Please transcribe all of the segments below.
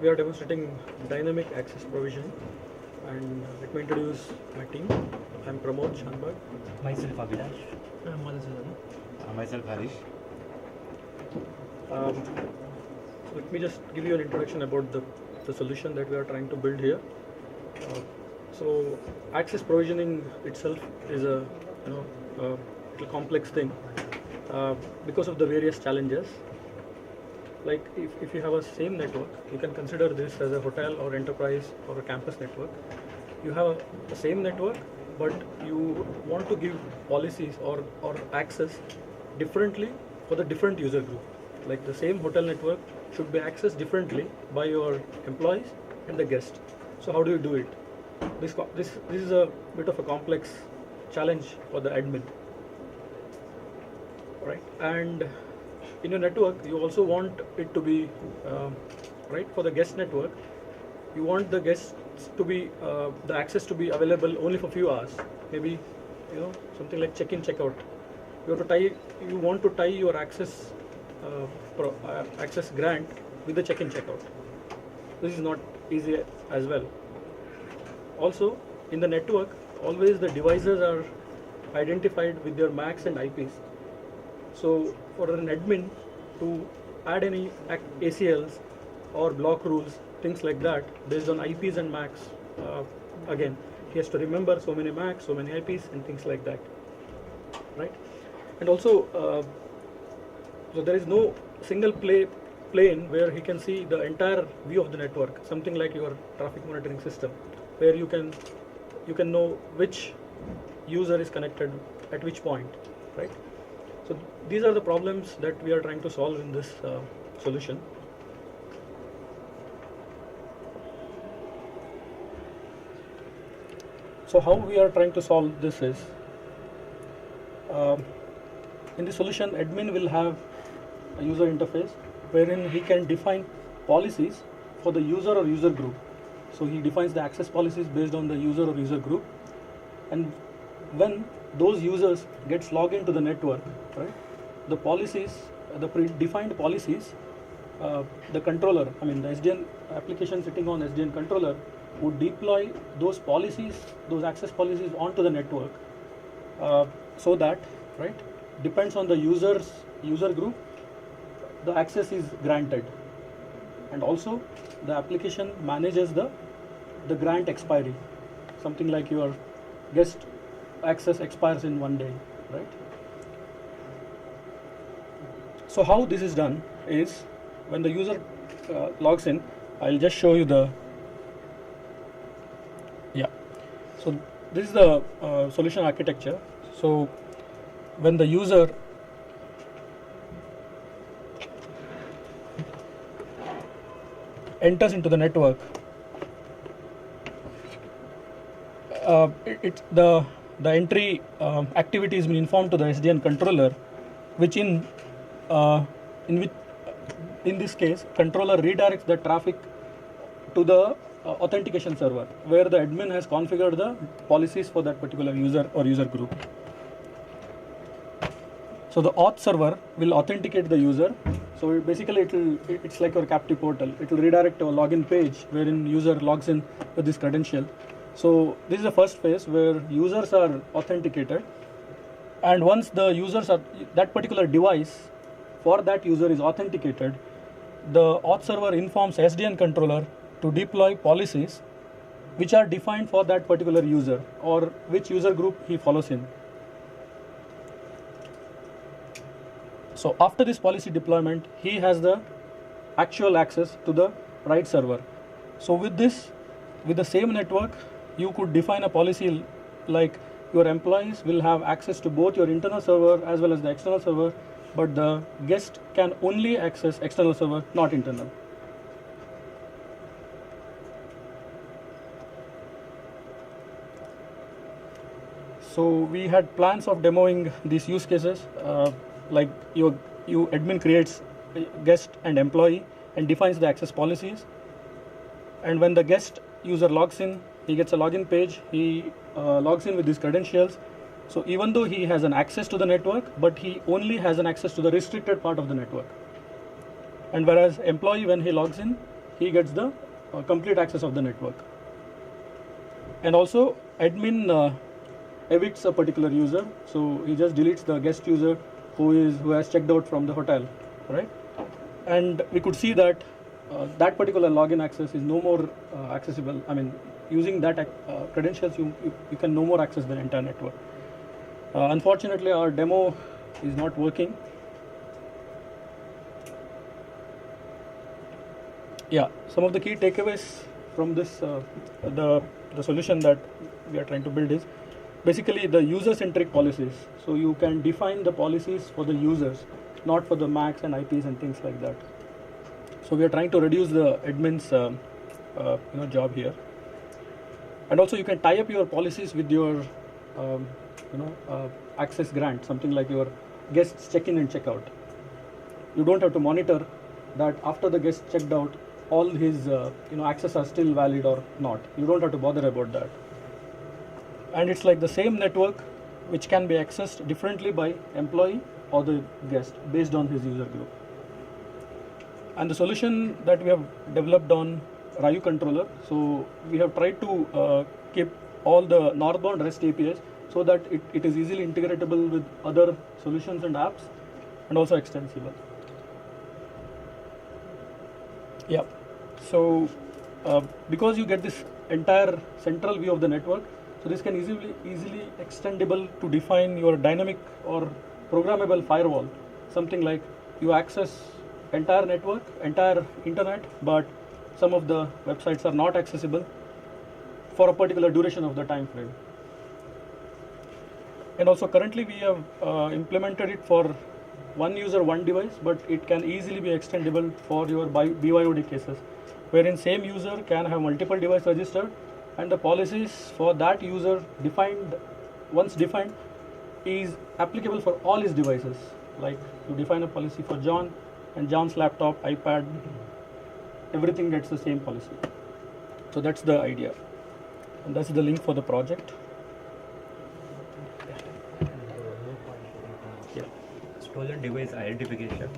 we are demonstrating dynamic access provision, and let me introduce my team. I'm Pramod Shanbag. Myself Abhilash. Myself Harish. Let me just give you an introduction about the solution that we are trying to build here. So access provisioning itself is a little complex thing because of the various challenges. Like if you have a same network, you can consider this as a hotel or enterprise or a campus network. You have the same network, but you want to give policies or access differently for the different user group. Like the same hotel network should be accessed differently by your employees and the guest. So how do you do it? This is a bit of a complex challenge for the admin, right? And in your network, you also want it to be right for the guest network. You want the guests to be the access to be available only for few hours, maybe something like check-in, check-out. You want to tie your access access grant with the check-in, check-out. This is not easy as well. Also, in the network, always the devices are identified with their MACs and IPs. So for an admin to add any ACLs or block rules, things like that, based on IPs and MACs, again, he has to remember so many MACs, so many IPs, and things like that, right? And also, so there is no single plane where he can see the entire view of the network, something like your traffic monitoring system, where you can know which user is connected at which point, right? So these are the problems that we are trying to solve in this solution. So how we are trying to solve this is, in the solution, admin will have a user interface wherein he can define policies for the user or user group. So he defines the access policies based on the user or user group, and when those users gets logged into the network, right, the policies, the predefined policies, the controller, the SDN application sitting on SDN controller would deploy those policies, those access policies onto the network, so that, right, depends on the user group, the access is granted. And also the application manages the grant expiry, something like your guest access expires in 1 day, right? So how this is done is, when the user logs in, I'll just show you so this is the solution architecture. So when the user enters into the network, the entry activity has been informed to the SDN controller, which in this case, controller redirects the traffic to the authentication server, where the admin has configured the policies for that particular user or user group. So the auth server will authenticate the user. So basically it's like your captive portal. It will redirect to a login page wherein user logs in with this credential. So this is the first phase where users are authenticated, and once the users are, that particular device for that user is authenticated, the auth server informs SDN controller to deploy policies which are defined for that particular user or which user group he follows in. So after this policy deployment, he has the actual access to the right server. So with the same network, you could define a policy like your employees will have access to both your internal server as well as the external server, but the guest can only access external server, not internal. So we had plans of demoing these use cases, like you admin creates guest and employee and defines the access policies, and when the guest user logs in, he gets a login page, he logs in with his credentials. So even though he has an access to the network, but he only has an access to the restricted part of the network. And whereas employee, when he logs in, he gets the complete access of the network. And also admin evicts a particular user, so he just deletes the guest user who has checked out from the hotel, right? And we could see that that particular login access is no more accessible. I mean, using that credentials, you can no more access the entire network. Unfortunately, our demo is not working. Yeah, some of the key takeaways from this, the solution that we are trying to build is basically the user-centric policies. So you can define the policies for the users, not for the MACs and IPs and things like that. So we are trying to reduce the admin's job here. And also you can tie up your policies with your access grant, something like your guests check-in and check-out. You don't have to monitor that after the guest checked out, all his access are still valid or not. You don't have to bother about that. And it's like the same network which can be accessed differently by employee or the guest based on his user group. And the solution that we have developed on Ryu controller, so we have tried to keep all the northbound REST APIs so that it is easily integratable with other solutions and apps and also extensible. Yeah, so because you get this entire central view of the network, so this can easily extendable to define your dynamic or programmable firewall. Something like you access entire network, entire internet, but some of the websites are not accessible for a particular duration of the time frame. And also currently we have implemented it for one user, one device, but it can easily be extendable for your BYOD cases, wherein same user can have multiple devices registered, and the policies for that user once defined is applicable for all his devices. Like you define a policy for John, and John's laptop, iPad, everything gets the same policy. So that's the idea, and that's the link for the project. Yeah. Stolen device identification.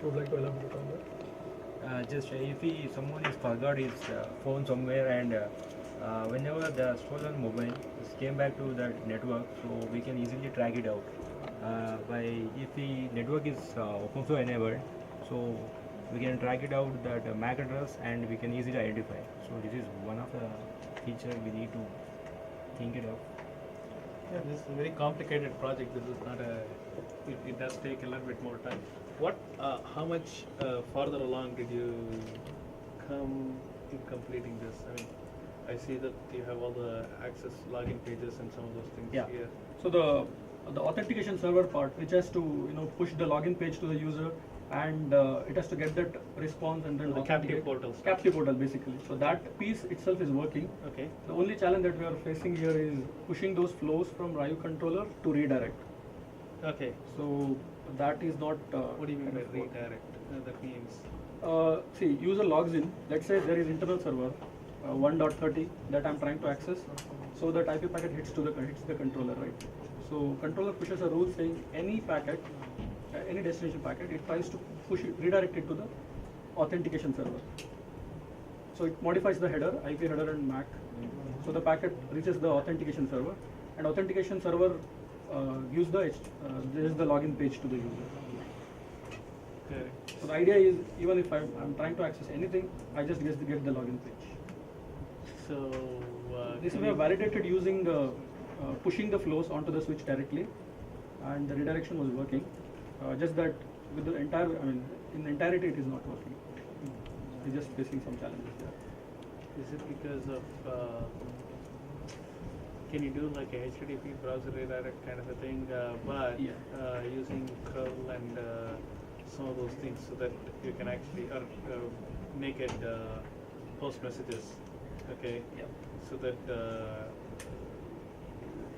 Would like to elaborate on that? Just if someone is forgot his phone somewhere, and whenever the stolen mobile came back to the network, so we can easily track it out. If the network is also enabled, so we can track it out that MAC address and we can easily identify. So this is one of the feature we need to think it up. Yeah, this is a very complicated project. This is not a. It does take a little bit more time. How much farther along did you come in completing this? I mean, I see that you have all the access login pages and some of those things here. So the authentication server part, which has to push the login page to the user, and it has to get that response and then The captive portal. Captive portal basically. So that piece itself is working. Okay. The only challenge that we are facing here is pushing those flows from Ryu controller to redirect. Okay. So that is not. What do you mean by redirect? That means. See, user logs in. Let's say there is internal server 1.30 that I'm trying to access. So that IP packet hits the controller, right? So controller pushes a rule saying any packet, any destination packet, it tries to redirect it to the authentication server. So it modifies the header, IP header and MAC. So the packet reaches the authentication server, and authentication server gives this is the login page to the user. Okay. So the idea is, even if I'm trying to access anything, I just get the login page. So. This we have validated using pushing the flows onto the switch directly, and the redirection was working. Just that with the entire, in entirety it is not working. We're just facing some challenges there. Is it because of? Can you do like a HTTP browser redirect kind of a thing, but using curl and some of those things, so that you can actually make it post messages, okay? Yeah. So that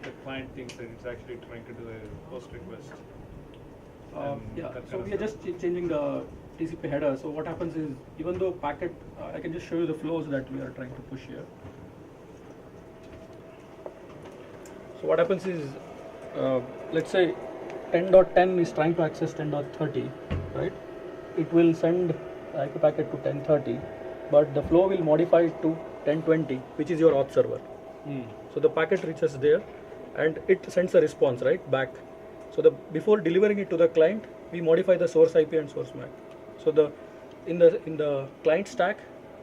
the client thinks that it's actually trying to do a post request. So we are just changing the TCP header. So what happens is, even though packet, I can just show you the flows that we are trying to push here. So what happens is, let's say 10.10 is trying to access 10.30, right? It will send the IP packet to 10.30, but the flow will modify it to 1020, which is your auth server. So the packet reaches there, and it sends a response right back. So the before delivering it to the client, we modify the source IP and source MAC. So the in the client stack,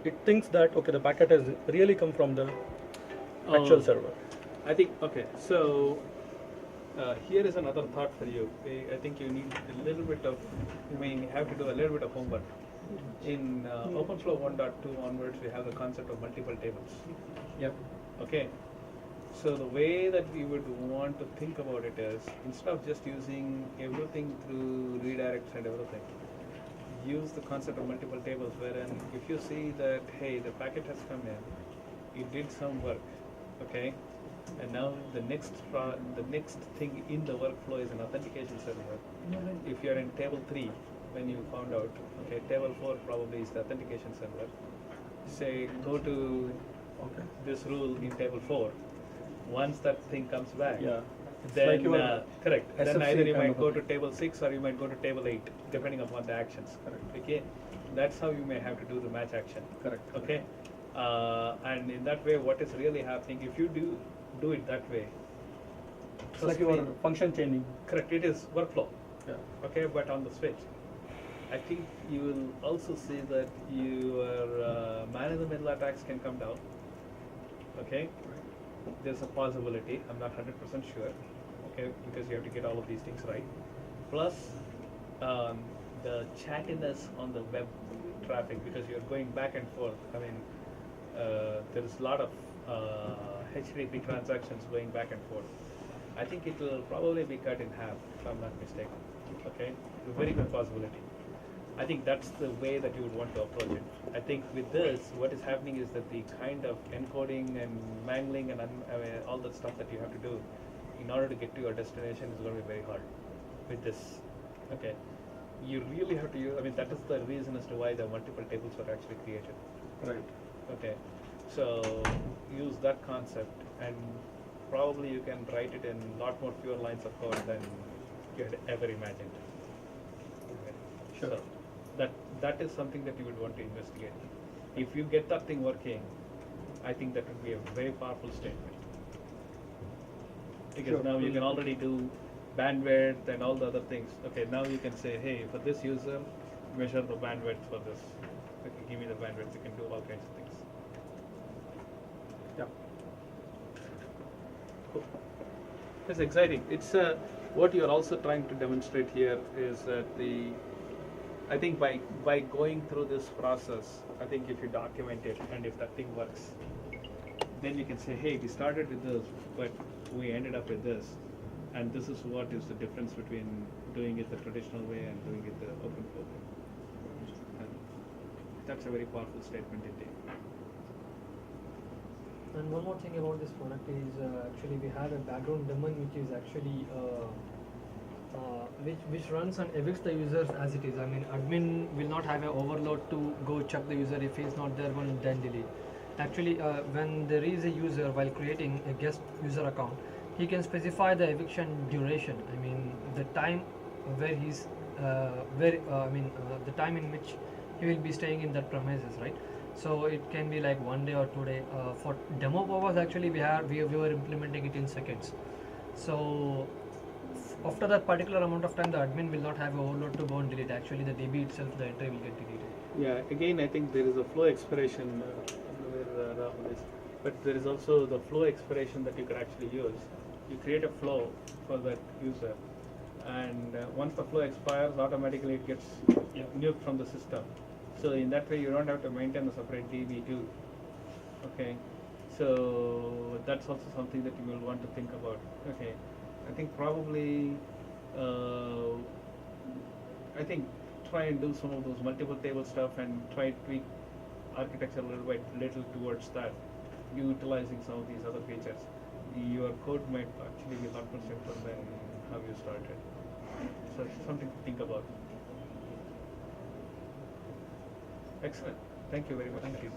it thinks that okay, the packet has really come from the actual server. I think, okay, so here is another thought for you. I think you need a little bit of, you have to do a little bit of homework. In OpenFlow 1.2 onwards, we have the concept of multiple tables. Yep. Okay, so the way that we would want to think about it is, instead of just using everything through redirects and everything, use the concept of multiple tables, wherein if you see that, hey, the packet has come in, it did some work, okay, and now the next thing in the workflow is an authentication server. If you're in table 3, when you found out, okay, table 4 probably is the authentication server. Say, go to this rule in table 4. Once that thing comes back, Yeah. It's then like your correct. Then SFC either you kind might of go a to thing. table 6 or you might go to table 8, depending upon the actions. Correct. Okay, that's how you may have to do the match action. Correct. Okay, and in that way, what is really happening? If you do it that way, It's like your function chaining. correct. It is workflow. Yeah. Okay, but on the switch, I think you will also see that your man-in-the-middle attacks can come down. Okay, there's a possibility. I'm not 100% sure. Okay, because you have to get all of these things right. Plus, the chattiness on the web traffic, because you're going back and forth. I mean, there is a lot of HTTP transactions going back and forth. I think it will probably be cut in half, if I'm not mistaken. Okay, a very good possibility. I think that's the way that you would want to approach it. I think with this, what is happening is that the kind of encoding and mangling and all that stuff that you have to do in order to get to your destination is going to be very hard with this. Okay, you really have to use, I mean, that is the reason as to why the multiple tables were actually created. Right. Okay, so use that concept, and probably you can write it in a lot more fewer lines of code than you had ever imagined. Okay. Sure. So that is something that you would want to investigate. If you get that thing working, I think that would be a very powerful statement. Because Sure. now you can already do bandwidth and all the other things. Okay, now you can say, hey, for this user, measure the bandwidth for this. Okay, give me the bandwidth. You can do all kinds of things. Yeah. Cool. It's exciting. It's what you're also trying to demonstrate here is that I think by going through this process, I think if you document it and if that thing works, then you can say, hey, we started with this, but we ended up with this, and this is what is the difference between doing it the traditional way and doing it the open flow way. And that's a very powerful statement indeed. And one more thing about this product is actually we have a background daemon which is actually which runs and evicts the users as it is. I mean, admin will not have an overload to go check the user if he is not there when then delete. Actually, when there is a user while creating a guest user account, he can specify the eviction duration. I mean, the time where he's the time in which he will be staying in that premises, right? So it can be like 1 day or 2 day. For demo purpose, actually we were implementing it in seconds. So after that particular amount of time, the admin will not have a overload to go and delete. Actually, the DB itself, the entry will get deleted. Yeah, again, I think there is a flow expiration where Rahul is, but there is also the flow expiration that you could actually use. You create a flow for that user, and once the flow expires, automatically it gets nuked from the system. So in that way, you don't have to maintain a separate DB too. Okay, so that's also something that you will want to think about. Okay, I think probably, try and do some of those multiple table stuff and try to tweak architecture a little towards that, utilizing some of these other features. Your code might actually be a lot more simpler than how you started. So it's something to think about. Excellent. Thank you very much. Thank you.